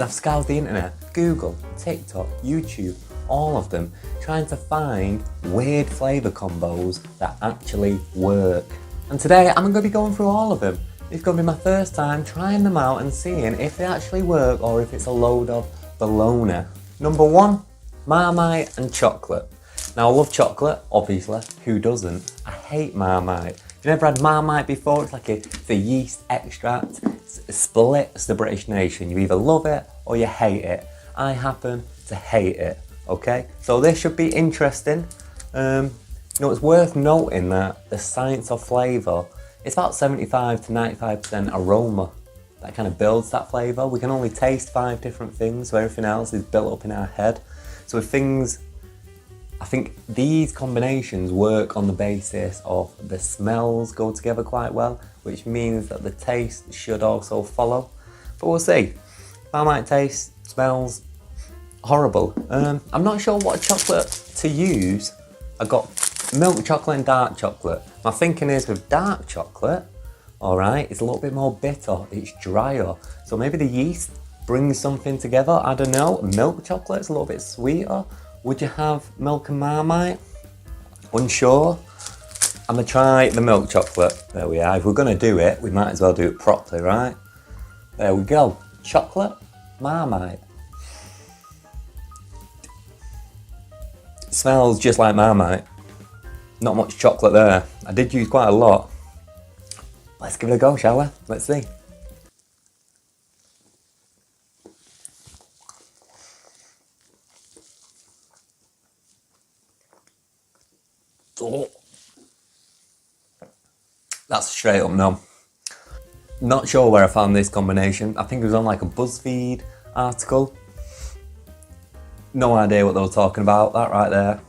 I've scoured the internet, Google, TikTok, YouTube, all of them, trying to find weird flavour combos that actually work. And today I'm going to be going through all of them. It's going to be my first time trying them out and seeing if they actually work or if it's a load of baloney. Number 1, Marmite and Chocolate. Now I love chocolate, obviously, who doesn't? I hate Marmite. If you've never had Marmite before, it's like a yeast extract. It splits the British nation. You either love it or you hate it. I happen to hate it, okay? So this should be interesting. It's worth noting that the science of flavour, it's about 75 to 95% aroma that kind of builds that flavour. We can only taste 5 different things, so everything else is built up in our head. So if I think these combinations work on the basis of the smells go together quite well, which means that the taste should also follow. But we'll see. Marmite taste, smells horrible. I'm not sure what chocolate to use. I got milk chocolate and dark chocolate. My thinking is with dark chocolate, alright, it's a little bit more bitter, it's drier. So maybe the yeast brings something together, I don't know. Milk chocolate's a little bit sweeter. Would you have milk and Marmite? Unsure. I'm gonna try the milk chocolate. There we are. If we're gonna do it, we might as well do it properly, right? There we go. Chocolate, Marmite. It smells just like Marmite. Not much chocolate there. I did use quite a lot. Let's give it a go, shall we? Let's see. Oh. That's straight up no. Not sure where I found this combination. I think it was on like a BuzzFeed article. No idea what they were talking about. That right there.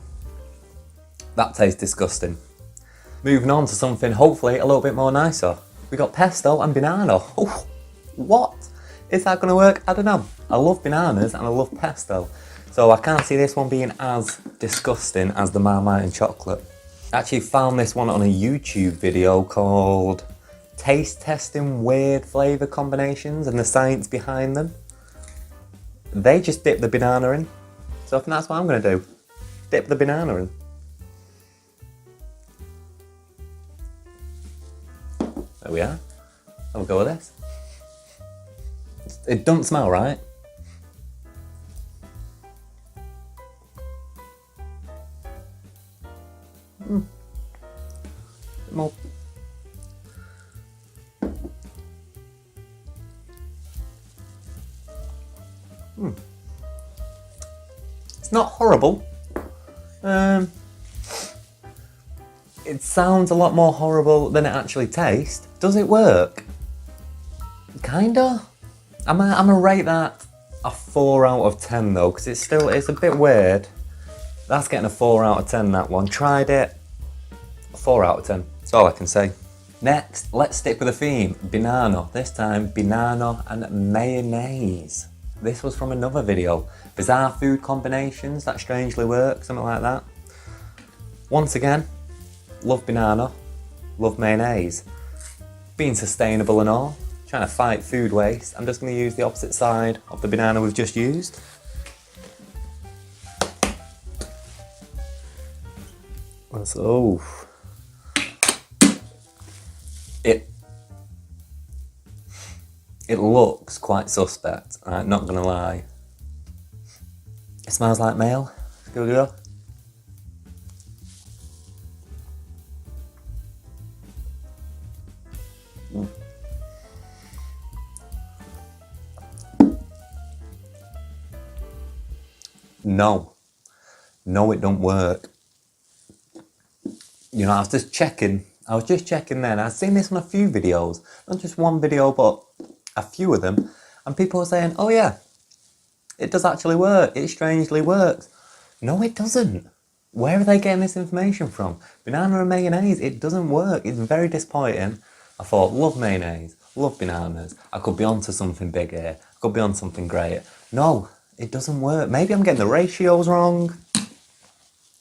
That tastes disgusting. Moving on to something hopefully a little bit more nicer. We got Pesto and Banana. Oh, what? Is that gonna work? I don't know. I love bananas and I love pesto. So I can't see this one being as disgusting as the Marmite and Chocolate. I actually found this one on a YouTube video called Testing WEIRD Flavour Combos and the science behind them. They just dip the banana in. So I think that's what I'm gonna do. Dip the banana in. There we are. I'll go with this. It doesn't smell right. More. It's not horrible. It sounds a lot more horrible than it actually tastes. Does it work? Kinda. I'm gonna rate that a 4 out of 10 though, because it's a bit weird. That's getting a 4 out of 10, that one. Tried it. 4 out of 10. That's all I can say. Next, let's stick with the theme. Banana. This time, banana and mayonnaise. This was from another video. Bizarre food combinations that strangely work, something like that. Once again, love banana, love mayonnaise. Being sustainable and all, trying to fight food waste. I'm just going to use the opposite side of the banana we've just used. So, it looks quite suspect, right, not gonna lie. It smells like Mayo. Give it a go. No, it don't work. You know, I was just checking then. I've seen this on a few videos, not just one video, but a few of them, and people were saying, oh yeah, it does actually work, it strangely works. No, it doesn't. Where are they getting this information from? Banana and mayonnaise, it doesn't work. It's very disappointing. I thought, love mayonnaise, love bananas. I could be onto something big here. I could be on something great. No, it doesn't work. Maybe I'm getting the ratios wrong.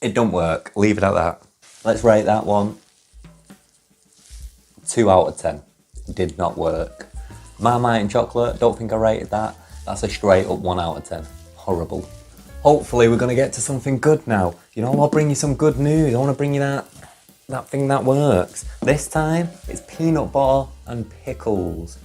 It don't work. Leave it at that. Let's rate that one 2 out of 10. Did not work. Marmite and Chocolate, don't think I rated that. That's a straight up 1 out of 10. Horrible. Hopefully we're going to get to something good now. You know, I'll bring you some good news. I want to bring you that thing that works. This time, it's peanut butter and pickles.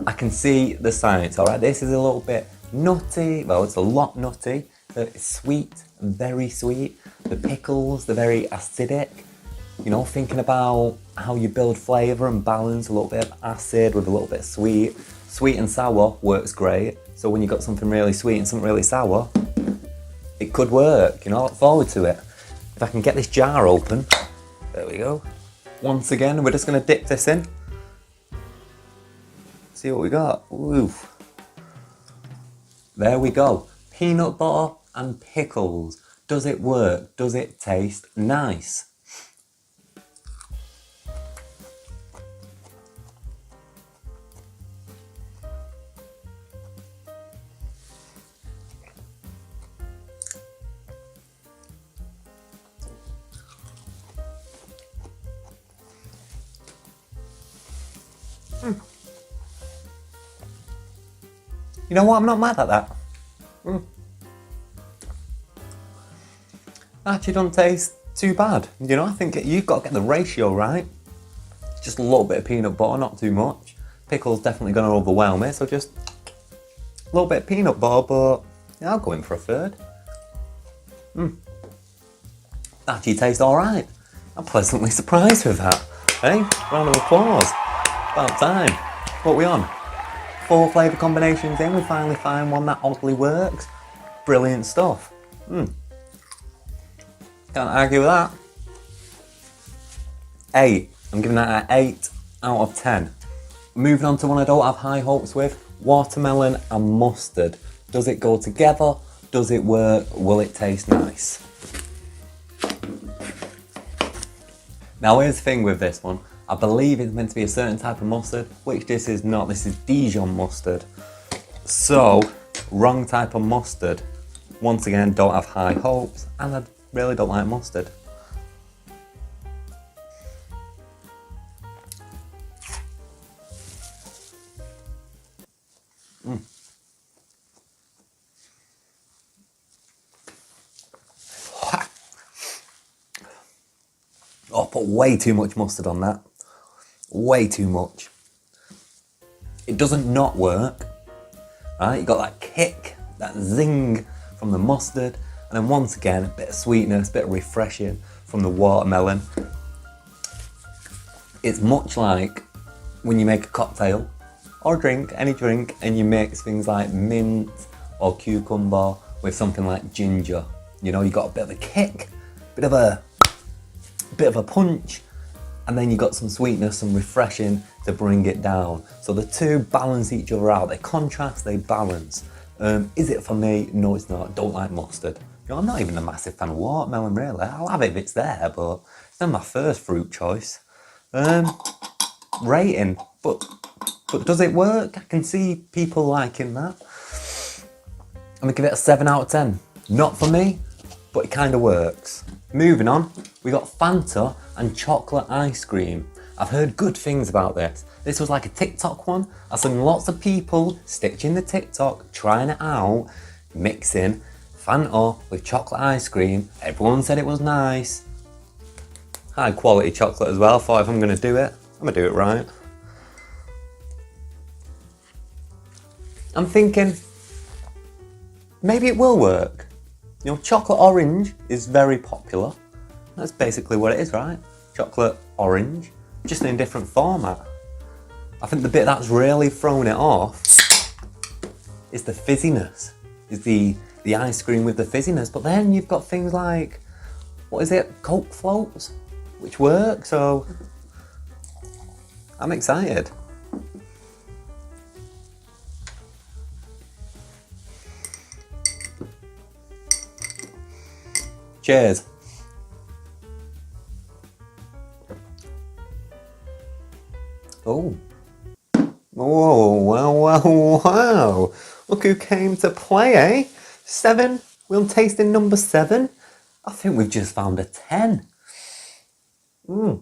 I can see the science, alright? This is a little bit nutty. Well, it's a lot nutty. It's sweet, very sweet. The pickles, they're very acidic. You know, thinking about how you build flavour and balance, a little bit of acid with a little bit of sweet. Sweet and sour works great. So when you've got something really sweet and something really sour, it could work, you know, I look forward to it. If I can get this jar open, there we go. Once again, we're just gonna dip this in. See what we got, ooh. There we go, peanut butter and pickles. Does it work? Does it taste nice? You know what, I'm not mad at that. Actually don't taste too bad. You know, I think you've got to get the ratio right. Just a little bit of peanut butter, not too much. Pickle's definitely going to overwhelm it, so just a little bit of peanut butter, but yeah, I'll go in for a third. Actually tastes alright. I'm pleasantly surprised with that. Hey, round of applause. About time. What are we on? 4 flavour combinations in, we finally find one that oddly works. Brilliant stuff. Can't argue with that. 8. I'm giving that an 8 out of 10. Moving on to one I don't have high hopes with. Watermelon and mustard. Does it go together? Does it work? Will it taste nice? Now here's the thing with this one. I believe it's meant to be a certain type of mustard, which this is not. This is Dijon mustard. So, wrong type of mustard. Once again, don't have high hopes, and I really don't like mustard. Oh, put way too much mustard on that. Way too much. It doesn't not work. Right? You got that kick, that zing from the mustard, and then once again, a bit of sweetness, a bit of refreshing from the watermelon. It's much like when you make a cocktail or a drink, any drink, and you mix things like mint or cucumber with something like ginger. You know, you got a bit of a kick, bit of a punch, and then you got some sweetness, some refreshing to bring it down. So the two balance each other out. They contrast, they balance. Is it for me? No, it's not. Don't like mustard. You know, I'm not even a massive fan of watermelon, really. I'll have it if it's there, but it's not my first fruit choice. Rating, but does it work? I can see people liking that. I'm gonna give it a 7 out of 10. Not for me, but it kind of works. Moving on, we got Fanta and chocolate ice cream. I've heard good things about this. This was like a TikTok one. I've seen lots of people stitching the TikTok, trying it out, mixing Fanta with chocolate ice cream. Everyone said it was nice. High quality chocolate as well. I thought if I'm gonna do it, I'm gonna do it right. I'm thinking, maybe it will work. You know, chocolate orange is very popular. That's basically what it is, right? Chocolate orange, just in a different format. I think the bit that's really thrown it off is the fizziness, is the ice cream with the fizziness. But then you've got things like, what is it, Coke floats, which work, so I'm excited. Cheers. Oh. Oh, wow, wow, wow. Look who came to play, eh? 7, we'll taste in number 7. I think we've just found a 10. Not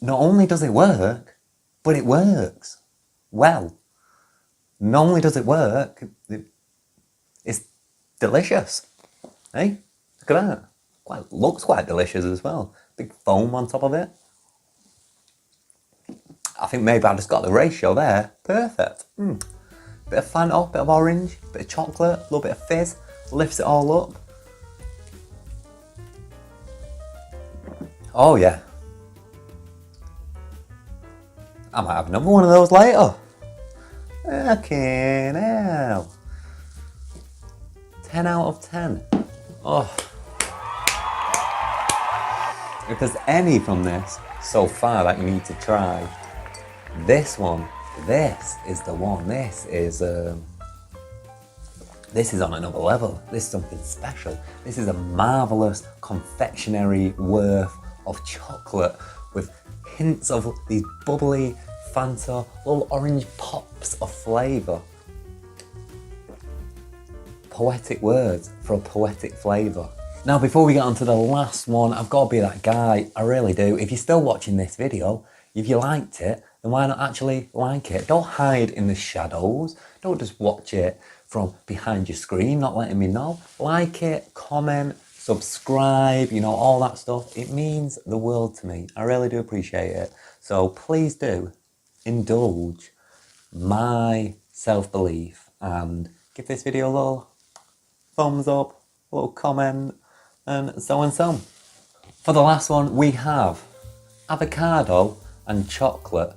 only does it work, but it works well. Not only does it work, it's delicious. Hey, look at that. Looks quite delicious as well. Big foam on top of it. I think maybe I just got the ratio there. Perfect. Bit of Fanta, bit of orange, bit of chocolate, a little bit of fizz. Lifts it all up. Oh yeah. I might have another one of those later. Okay, now. 10 out of 10. Oh. If there's any from this so far that you need to try, this one, this is the one. This is on another level. This is something special. This is a marvellous confectionery worth of chocolate with hints of these bubbly Fanta, little orange pops of flavour. Poetic words for a poetic flavour. Now, before we get on to the last one, I've got to be that guy. I really do. If you're still watching this video, if you liked it, then why not actually like it? Don't hide in the shadows. Don't just watch it from behind your screen, not letting me know. Like it, comment, subscribe, you know, all that stuff. It means the world to me. I really do appreciate it. So please do indulge my self-belief and give this video a little thumbs up, a little comment, and so and so. For the last one, we have avocado and chocolate.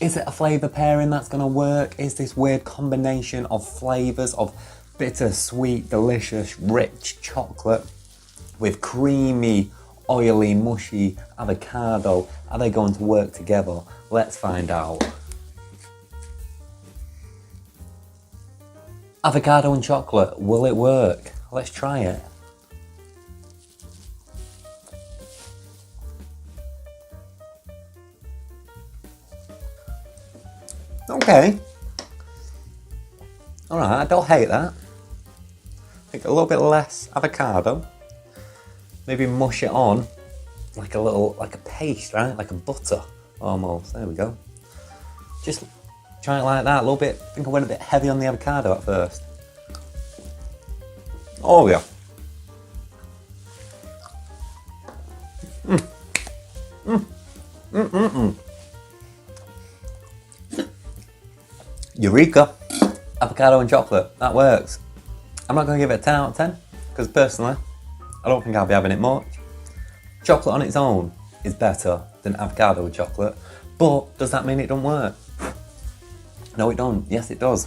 Is it a flavour pairing that's going to work? Is this weird combination of flavours of bitter, sweet, delicious, rich chocolate with creamy, oily, mushy avocado? Are they going to work together? Let's find out. Avocado and chocolate, will it work? Let's try it. Okay. Alright, I don't hate that. I think a little bit less avocado. Maybe mush it on like a paste, right? Like a butter almost. There we go. Just try it like that, a little bit. I think I went a bit heavy on the avocado at first. Oh yeah. Eureka! Avocado and chocolate, that works. I'm not going to give it a 10 out of 10, because personally, I don't think I'll be having it much. Chocolate on its own is better than avocado with chocolate, but does that mean it don't work? No, it don't. Yes, it does.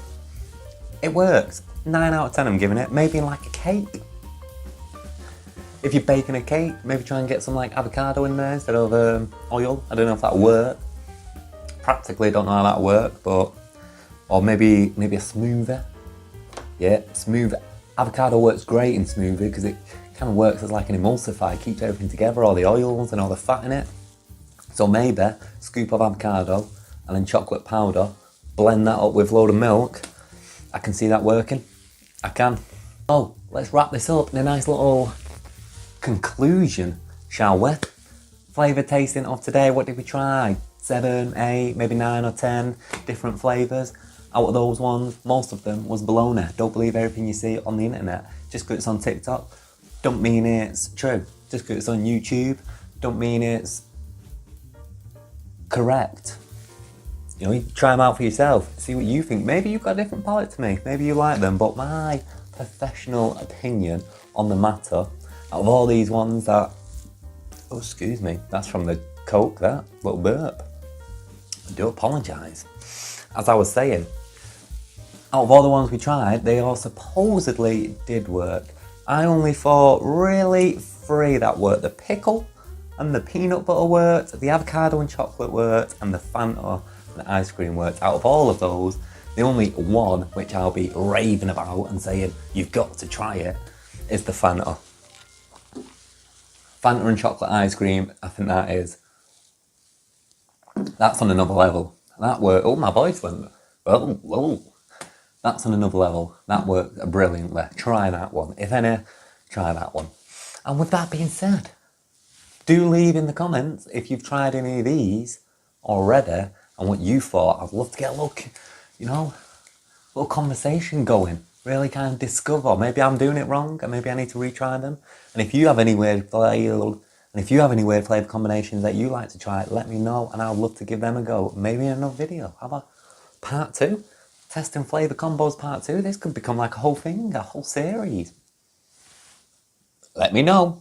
It works. 9 out of 10 I'm giving it. Maybe in like a cake. If you're baking a cake, maybe try and get some like avocado in there instead of oil. I don't know if that'll work. Practically don't know how that'll work, but... Or maybe a smoothie. Yeah, smooth. Avocado works great in smoothie because it kind of works as like an emulsifier, keeps everything together, all the oils and all the fat in it. So maybe a scoop of avocado and then chocolate powder, blend that up with a load of milk. I can see that working. I can. Oh, let's wrap this up in a nice little conclusion, shall we? Flavour tasting of today, what did we try? 7, 8, maybe 9 or 10 different flavours. Out of those ones, most of them was bologna. Don't believe everything you see on the internet. Just because it's on TikTok, don't mean it's true. Just because it's on YouTube, don't mean it's correct. You know, you try them out for yourself, see what you think. Maybe you've got a different palate to me, maybe you like them, but my professional opinion on the matter, out of all these ones that, oh excuse me, that's from the Coke, that little burp. I do apologise. As I was saying, out of all the ones we tried, they all supposedly did work. I only thought really 3 that worked. The pickle and the peanut butter worked, the avocado and chocolate worked, and the Fanta and the ice cream worked. Out of all of those, the only one which I'll be raving about and saying, you've got to try it, is the Fanta. Fanta and chocolate ice cream, I think that's on another level. That worked. Oh, my voice went. Oh. That's on another level. That worked brilliantly. Try that one. If any, try that one. And with that being said, do leave in the comments if you've tried any of these already and what you thought. I'd love to get a look, you know, little conversation going. Really kind of discover. Maybe I'm doing it wrong, and maybe I need to retry them. And if you have any weird flavour combinations that you like to try, let me know, and I'd love to give them a go. Maybe in another video. How about part 2? Testing flavour combos part 2. This could become like a whole thing, a whole series. Let me know.